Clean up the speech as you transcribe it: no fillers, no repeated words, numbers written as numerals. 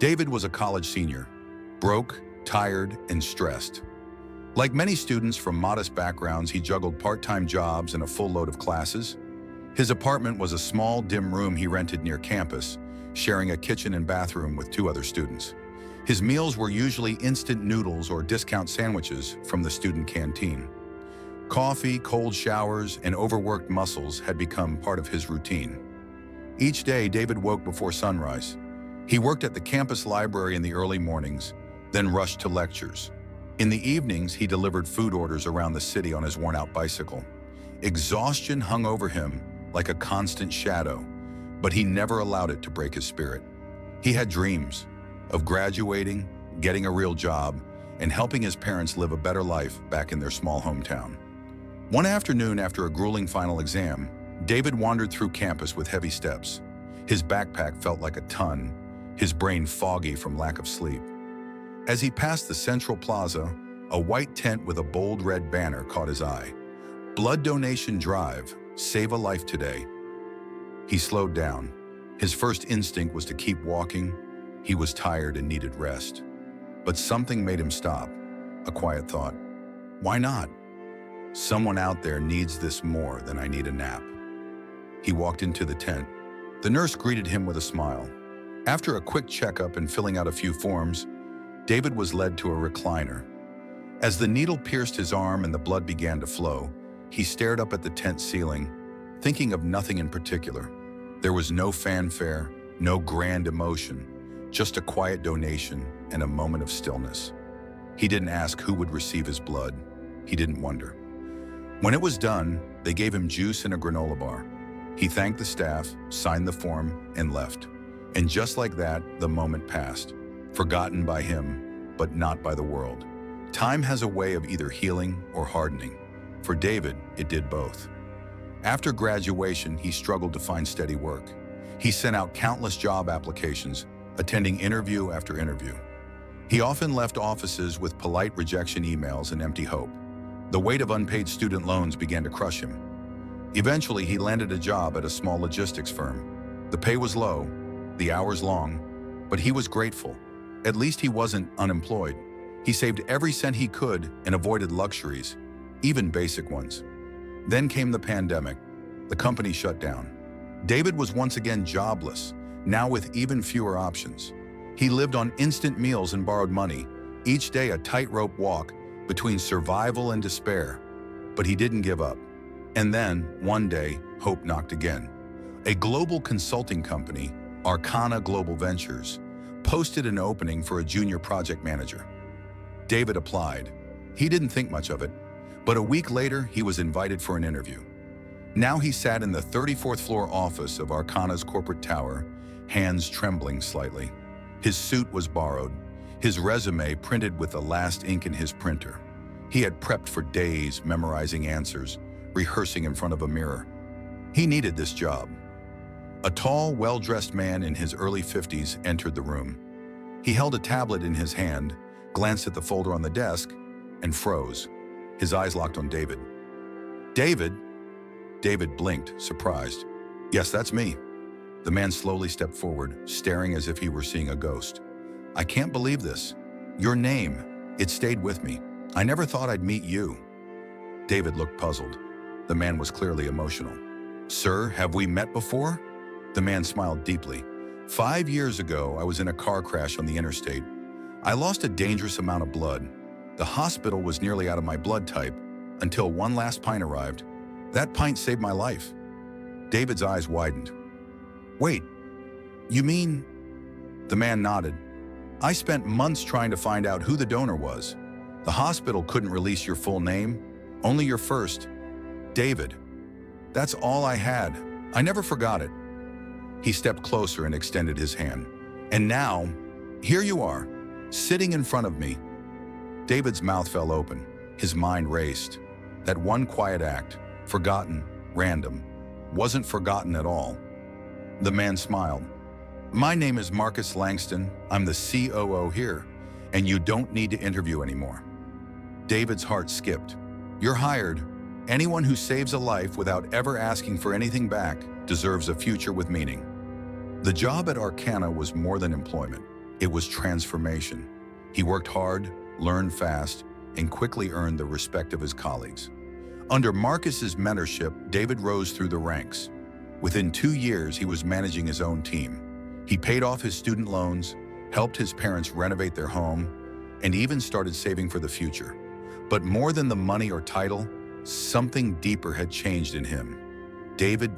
David was a college senior, broke, tired, and stressed. Like many students from modest backgrounds, he juggled part-time jobs and a full load of classes. His apartment was a small, dim room he rented near campus, sharing a kitchen and bathroom with two other students. His meals were usually instant noodles or discount sandwiches from the student canteen. Coffee, cold showers, and overworked muscles had become part of his routine. Each day, David woke before sunrise. He worked at the campus library in the early mornings, then rushed to lectures. In the evenings, he delivered food orders around the city on his worn-out bicycle. Exhaustion hung over him like a constant shadow, but he never allowed it to break his spirit. He had dreams of graduating, getting a real job, and helping his parents live a better life back in their small hometown. One afternoon after a grueling final exam, David wandered through campus with heavy steps. His backpack felt like a ton, his brain foggy from lack of sleep. As he passed the Central Plaza, a white tent with a bold red banner caught his eye. Blood donation drive, save a life today. He slowed down. His first instinct was to keep walking. He was tired and needed rest. But something made him stop, a quiet thought. Why not? Someone out there needs this more than I need a nap. He walked into the tent. The nurse greeted him with a smile. After a quick checkup and filling out a few forms, David was led to a recliner. As the needle pierced his arm and the blood began to flow, he stared up at the tent ceiling, thinking of nothing in particular. There was no fanfare, no grand emotion, just a quiet donation and a moment of stillness. He didn't ask who would receive his blood. He didn't wonder. When it was done, they gave him juice and a granola bar. He thanked the staff, signed the form, and left. And just like that, the moment passed, forgotten by him, but not by the world. Time has a way of either healing or hardening. For David, it did both. After graduation, he struggled to find steady work. He sent out countless job applications, attending interview after interview. He often left offices with polite rejection emails and empty hope. The weight of unpaid student loans began to crush him. Eventually, he landed a job at a small logistics firm. The pay was low, the hours long, but he was grateful. At least he wasn't unemployed. He saved every cent he could and avoided luxuries, even basic ones. Then came the pandemic. The company shut down. David was once again jobless, now with even fewer options. He lived on instant meals and borrowed money, each day a tightrope walk between survival and despair. But he didn't give up. And then, one day, hope knocked again. A global consulting company, Arcana Global Ventures, posted an opening for a junior project manager. David applied. He didn't think much of it, but a week later, he was invited for an interview. Now he sat in the 34th floor office of Arcana's corporate tower, hands trembling slightly. His suit was borrowed, his resume printed with the last ink in his printer. He had prepped for days, memorizing answers, rehearsing in front of a mirror. He needed this job. A tall, well-dressed man in his early 50s entered the room. He held a tablet in his hand, glanced at the folder on the desk, and froze. His eyes locked on David. "David?" David blinked, surprised. "Yes, that's me." The man slowly stepped forward, staring as if he were seeing a ghost. "I can't believe this. Your name, it stayed with me. I never thought I'd meet you." David looked puzzled. The man was clearly emotional. "Sir, have we met before?" The man smiled deeply. 5 years ago, I was in a car crash on the interstate. I lost a dangerous amount of blood. The hospital was nearly out of my blood type until one last pint arrived. That pint saved my life." David's eyes widened. "Wait, you mean?" The man nodded. "I spent months trying to find out who the donor was. The hospital couldn't release your full name, only your first. David. That's all I had. I never forgot it." He stepped closer and extended his hand. "And now, here you are, sitting in front of me." David's mouth fell open. His mind raced. That one quiet act, forgotten, random, wasn't forgotten at all. The man smiled. "My name is Marcus Langston. I'm the COO here, and you don't need to interview anymore." David's heart skipped. "You're hired. Anyone who saves a life without ever asking for anything back deserves a future with meaning." The job at Arcana was more than employment. It was transformation. He worked hard, learned fast, and quickly earned the respect of his colleagues. Under Marcus's mentorship, David rose through the ranks. Within 2 years, he was managing his own team. He paid off his student loans, helped his parents renovate their home, and even started saving for the future. But more than the money or title, something deeper had changed in him. David